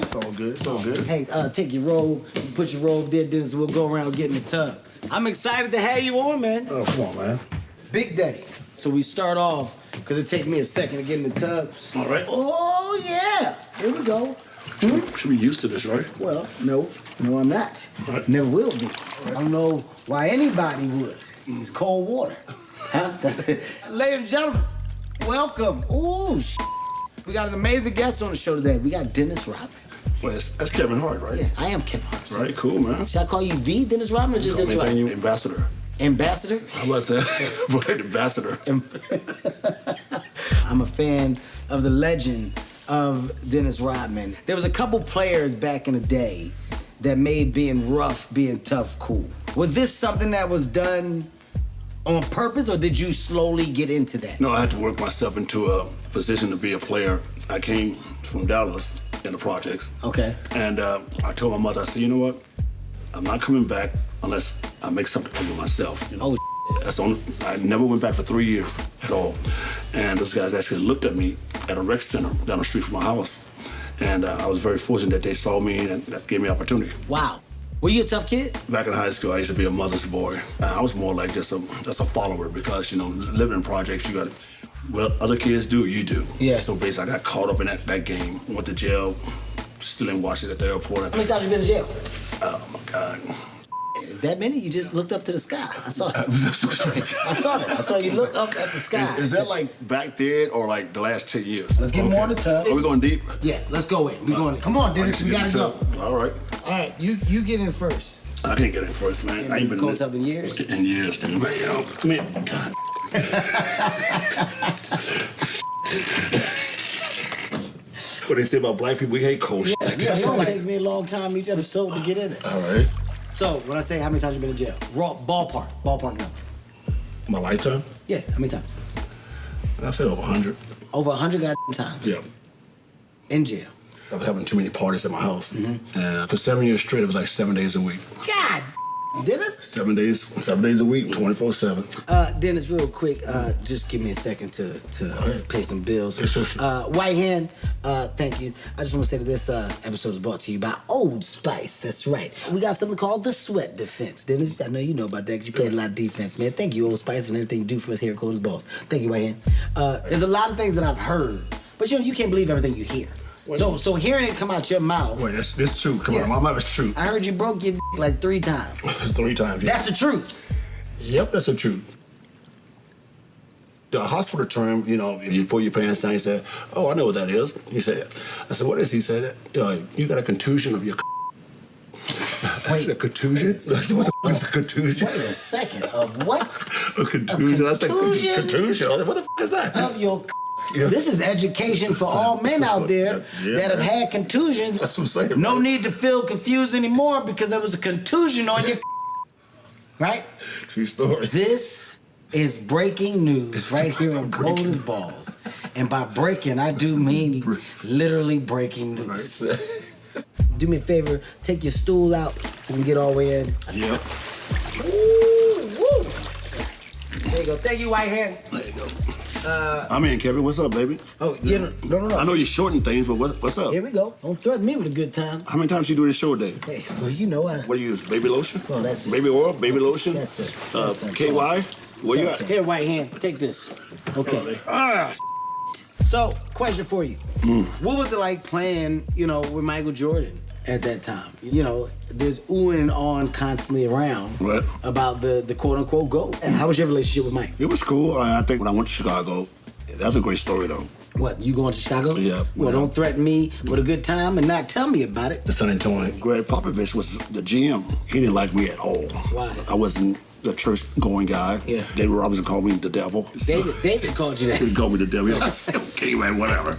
right? It's all good. It's all good. Hey, take your robe. Put your robe there, Dennis. We'll go around get in the tub. I'm excited to have you on, man. Oh, come on, man. Big day. So we start off, because it takes me a second to get in the tub. All right. Oh, yeah. Here we go. Should be used to this, right? Well, no, I'm not. Right. Never will be. I don't know why anybody would. It's cold water. Huh? Ladies and gentlemen, welcome. Ooh, we got an amazing guest on the show today. We got Dennis Rodman. Well, that's Kevin Hart, right? Yeah, I am Kevin Hart. Right, cool, man. Should I call you the Dennis Rodman or just Dennis Rodman? You ambassador. Ambassador? How about that? Right, ambassador. I'm a fan of the legend of Dennis Rodman. There was a couple players back in the day that made being rough, being tough cool. Was this something that was done on purpose, or did you slowly get into that? No, I had to work myself into a position to be a player. I came from Dallas in the projects. Okay. And I told my mother, I said, you know what? I'm not coming back unless I make something for myself. You know? Oh, I never went back for 3 years at all. And those guys actually looked at me at a rec center down the street from my house. And I was very fortunate that they saw me and that gave me opportunity. wow. Were you a tough kid? Back in high school, I used to be a mother's boy. I was more like just a follower because, you know, living in projects, you got what other kids do, you do. Yeah. So basically, I got caught up in that game. Went to jail, still in Washington at the airport. How many times you been in jail? Oh, my God. Is that many? You just looked up to the sky. I saw that. I saw that. I saw you look up at the sky. Is that like back then or like the last 10 years? Let's get more in the tub. Are we going deep? Yeah, let's go in. We going in. Come on, Dennis, we gotta go. All right. All right, you get in first. I can't get in first, man. I ain't been cold tub in years? In years, dude. Man, you know, come here. God. What they say about black people, we hate cold shit. Yeah, it takes me a long time each episode to get in it. All right. So, when I say how many times you been in jail, raw ballpark number. My lifetime? Yeah, how many times? I said over 100. Over 100 goddamn times. Yeah. In jail. I was having too many parties at my house. And for 7 years straight, it was like 7 days a week. God, Dennis? 7 days a week, 24/7. Dennis, real quick, just give me a second to right. pay some bills. Yes, sure. White Hand, thank you. I just want to say that this episode is brought to you by Old Spice. That's right. We got something called the Sweat Defense. Dennis, I know you know about that because you played a lot of defense, man. Thank you, Old Spice, and everything you do for us here at Coldest Balls. Thank you, White Hand. There's a lot of things that I've heard, but you can't believe everything you hear. So hearing it come out your mouth. Wait, that's true. Come Yes. on, my mouth is true. I heard you broke your like 3 times. 3 times, yeah. That's the truth. Yep, that's the truth. The hospital term, you know, if you pull your pants down, he said, oh, I know what that is. He said, I said, what is he? He said, you got a contusion of your I said, contusion? I said, what the f*** is a contusion? Wait a second. Of what? A contusion? I said, contusion? contusion? I said, what the f*** is that? Of your Yeah. This is education for all men out there Yeah. that have had contusions. That's what I'm saying. No man. need to feel confused anymore because there was a contusion on your right? True story. This is breaking news right here on Coldest Balls. And by breaking, I do mean literally breaking news. Right. Do me a favor, take your stool out so we can get all the way in. Yep. Woo, woo. There you go. Thank you, White Hand. There you go. I'm in, Kevin. What's up, baby? Oh, yeah, no. I know you're shorting things, but what's up? Here we go. Don't threaten me with a good time. How many times you do this show a day? Hey, well, you know I... What do you use? Baby lotion? Well, that's just... Baby oil? Baby lotion? That's it. KY? Where you at? Here, White Hand, take this. Okay. So, question for you. What was it like playing, with Michael Jordan at that time? There's oohing and on constantly around Right. about the quote-unquote GOAT. And how was your relationship with Mike? It was cool. I think when I went to Chicago, that's a great story, though. What, you going to Chicago? Yeah. Well, don't threaten me with a good time and not tell me about it. The San Antonio. Greg Popovich was the GM. He didn't like me at all. Why? I wasn't the church-going guy. Yeah. David Robinson called me the devil. David called you that. He called me the devil. I said, okay, man, whatever.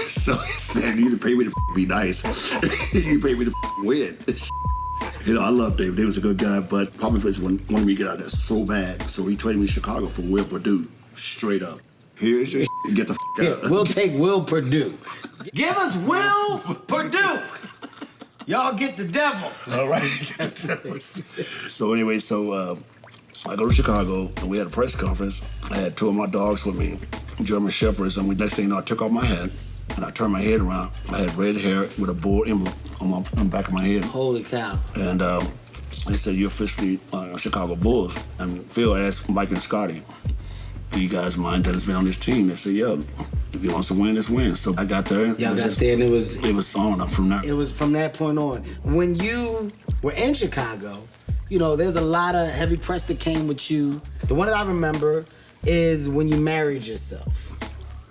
So he said, you need to pay me to be nice. You pay me to win. I love David. David was a good guy, but Popovich wanted me to get out there so bad. So he traded me to Chicago for Will Purdue, straight up. Here's your get the out. We'll take Will Purdue. Give us Will Purdue. Y'all get the devil. All right. So anyway, I go to Chicago, and we had a press conference. I had 2 of my dogs with me, German Shepherds, and next thing you know, I took off my hat, And I turned my head around. I had red hair with a bull emblem on the back of my head. Holy cow. And they said, you're officially Chicago Bulls. And Phil asked Mike and Scotty, do you guys mind that it's been on this team? They said, yeah, if he wants to win, let's win. So I got there. Y'all got there and it was on up from there. It was from that point on. When you were in Chicago, you know, there's a lot of heavy press that came with you. The one that I remember is when you married yourself.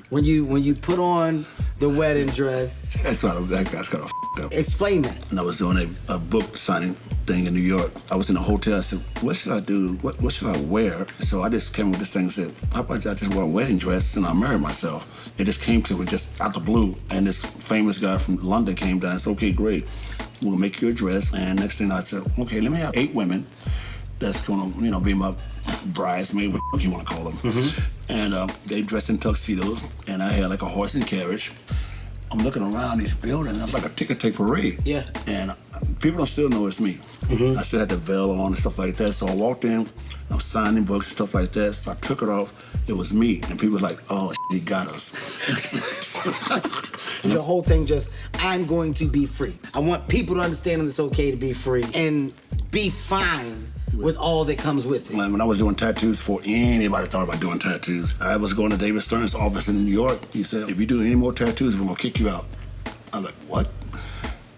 When you put on the wedding dress. That's why that guy's kind of f***ed up. Explain that. And I was doing a book signing thing in New York. I was in a hotel. I said, what should I do? What should I wear? So I just came with this thing and said, how about I just wear a wedding dress and I marry myself? It just came to me just out the blue. And this famous guy from London came down and said, okay, great. We'll make you a dress. And next thing I said, okay, let me have 8 women that's gonna, be my bridesmaid, what you wanna call them. Mm-hmm. And they dressed in tuxedos, and I had like a horse and carriage. I'm looking around these buildings, it's like a ticker tape parade. Yeah. And people don't still know it's me. Mm-hmm. I still had the veil on and stuff like that. So I walked in, I'm signing books and stuff like that. So I took it off, it was me. And people was like, oh, he got us. The whole thing just, I'm going to be free. I want people to understand that it's okay to be free and be fine with all that comes with it. When I was doing tattoos before anybody thought about doing tattoos, I was going to David Stern's office in New York. He said, if you do any more tattoos, we're gonna kick you out. I was like, what?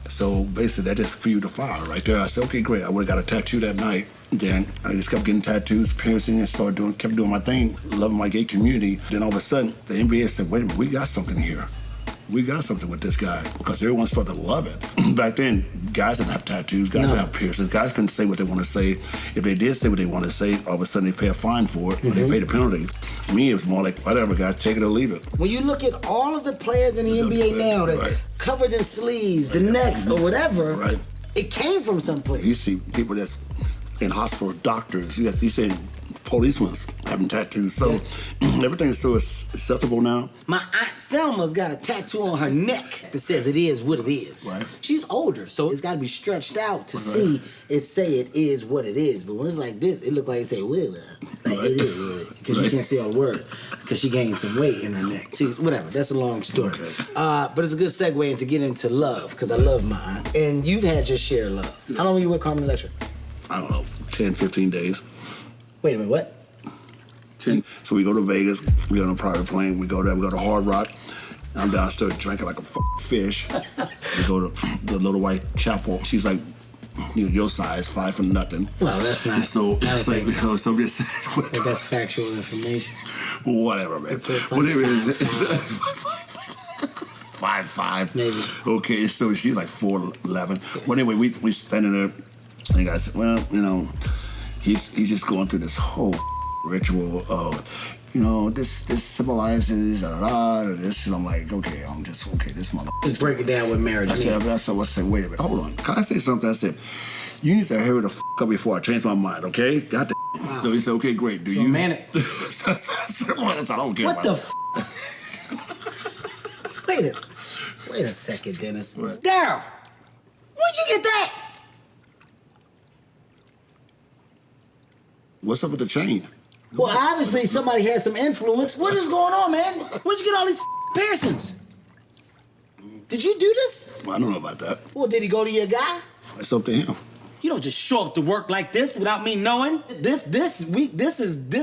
So basically that just fueled the fire right there. I said, okay, great. I would've got a tattoo that night. Then I just kept getting tattoos, piercing, and kept doing my thing, loving my gay community. Then all of a sudden, the NBA said, wait a minute, we got something here. We got something with this guy, because everyone started to love it. Back then, guys didn't have tattoos, guys didn't have piercings, guys couldn't say what they want to say. If they did say what they want to say, all of a sudden they pay a fine for it, or they pay the penalty. Me, it was more like, whatever, guys, take it or leave it. When you look at all of the players in the NBA now that covered in sleeves, the necks, or whatever, it came from someplace. You see people that's in hospital, doctors, you see policemen having tattoos, so everything is so acceptable now. My Aunt Thelma's got a tattoo on her neck that says it is what it is. Right. She's older, so it's got to be stretched out to see it say it is what it is. But when it's like this, it look like it say, well, like it is, because you can't see all the words, because she gained some weight in her neck. See, whatever, that's a long story. Okay. But it's a good segue into get into love, because I love my aunt. And you've had your share of love. How long were you with Carmen Electra? I don't know, 10, 15 days. Wait a minute, what? 10. So we go to Vegas, we get on a private plane, we go there, we go to Hard Rock. I'm downstairs drinking like a fish. We go to the Little White Chapel. She's like, your size, 5 for nothing. Well, that's not. So it's like, so this. That's factual information. Whatever, man. Whatever it is. 5'5". Maybe. Okay, so she's like 4'11". Yeah. But anyway, we standing there, and I said, well, he's just going through this whole ritual of, this symbolizes this, and I'm like, okay, this mother. Just break it down with marriage. I said, wait a minute, hold on. Can I say something? I said, you need to hurry the up before I change my mind, okay? Got the. Wow. So he said, okay, great. Do you? Romantic. So I don't care. What about the? Wait a second, Dennis. What? Daryl, where'd you get that? What's up with the chain? Well, obviously somebody had some influence. What is going on, man? Where'd you get all these piercings? Did you do this? Well, I don't know about that. Well, did he go to your guy? It's up to him. You don't just show up to work like this without me knowing. This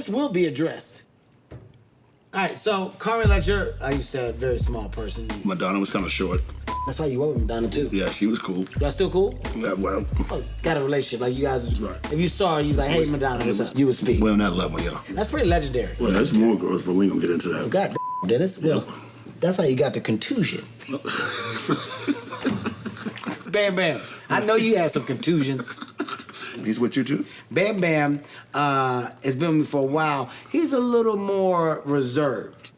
will be addressed. All right, so Carmen Electra, like you said, very small person. Madonna was kind of short. That's why you work with Madonna too. Yeah, she was cool. Y'all still cool? Yeah, well. Oh, got a relationship, like you guys. Right. If you saw her, you was like, hey, Madonna, what's up? You would speak. Well, on that level, yeah. That's pretty legendary. Well, there's more girls, but we ain't gonna get into that. Oh, God, Dennis. Well, that's how you got the contusion. Bam Bam. I know you had some contusions. He's with you too? Bam Bam has been with me for a while. He's a little more reserved.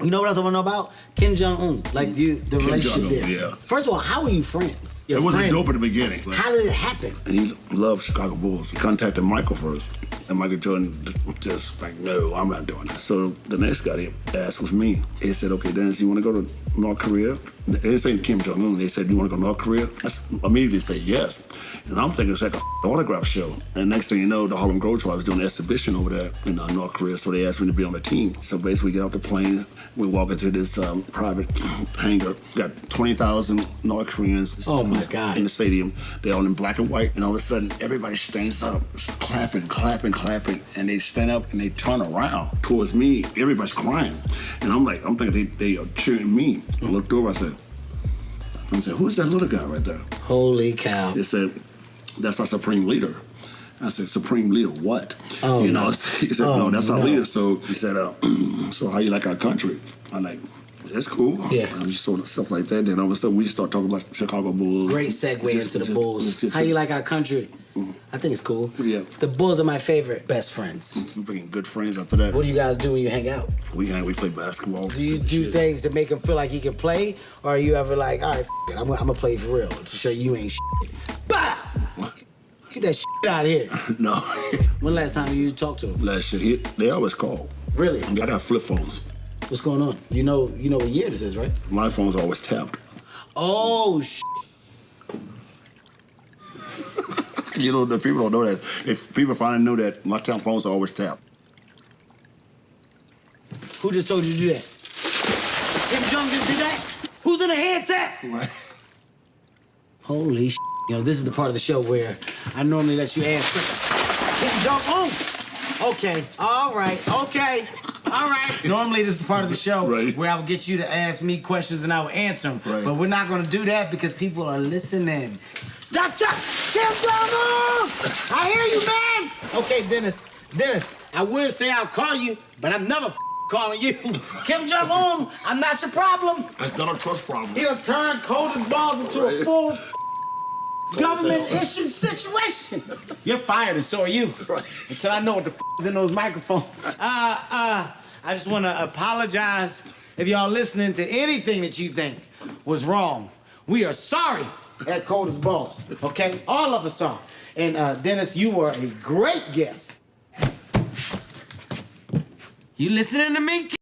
You know what else I want to know about? Kim Jong-un. Like the relationship there. Yeah. First of all, how were you friends? It wasn't dope in the beginning. How did it happen? And he loved Chicago Bulls. He contacted Michael first. And Michael Jordan just like, no, I'm not doing that. So the next guy he asked was me. He said, okay, Dennis, you want to go to North Korea. They didn't say Kim Jong-un. They said, you want to go to North Korea? I immediately said yes. And I'm thinking it's like a autograph show. And next thing you know, the Harlem Globetrotters was doing an exhibition over there in North Korea. So they asked me to be on the team. So basically, we get off the plane. We walk into this private hangar. Got 20,000 North Koreans. Oh, my God. In the stadium. They're all in black and white. And all of a sudden, everybody stands up, clapping, clapping, clapping. And they stand up and they turn around towards me. Everybody's crying. And I'm thinking they are cheering me. I looked over, I said, who's that little guy right there? Holy cow. They said, that's our supreme leader. I said, supreme leader what? Oh, you know, no. He said, no, that's our leader. So he said, so how you like our country? I'm like, that's cool. Yeah. Just sort of stuff like that. Then all of a sudden, we just start talking about Chicago Bulls. Great segue into the Bulls. How you like our country? I think it's cool. Yeah. The Bulls are my favorite best friends. We became good friends after that. What do you guys do when you hang out? We play basketball. Do you do things to make him feel like he can play? Or are you ever like, all right, it, I'm gonna play for real to show you ain't shit. Bah! What? Get that shit out of here. No. When last time you talked to him? Last year, they always call. Really? I got flip phones. What's going on? You know what year this is, right? My phone's always tapped. Oh, shit. You know, the people don't know that. If people finally know that, my phones are always tapped. Who just told you to do that? Kim Jong just did that? Who's in the headset? Right. Holy shit. You know, this is the part of the show where I normally let you answer. Kim Jong-un. Okay, all right, okay. All right. Normally, this is the part of the show where I would get you to ask me questions and I would answer them. Right. But we're not going to do that because people are listening. Stop, Chuck! Kim Jong-un! I hear you, man! Okay, Dennis, I would say I'll call you, but I'm never calling you. Kim Jong-un, I'm not your problem. That's not a trust problem. He'll turn cold as balls into a full government-issued situation. You're fired, and so are you. Until I know what the is in those microphones. I just want to apologize if y'all listening to anything that you think was wrong. We are sorry at Cold as Balls, okay? All of us are. And Dennis, you were a great guest. You listening to me?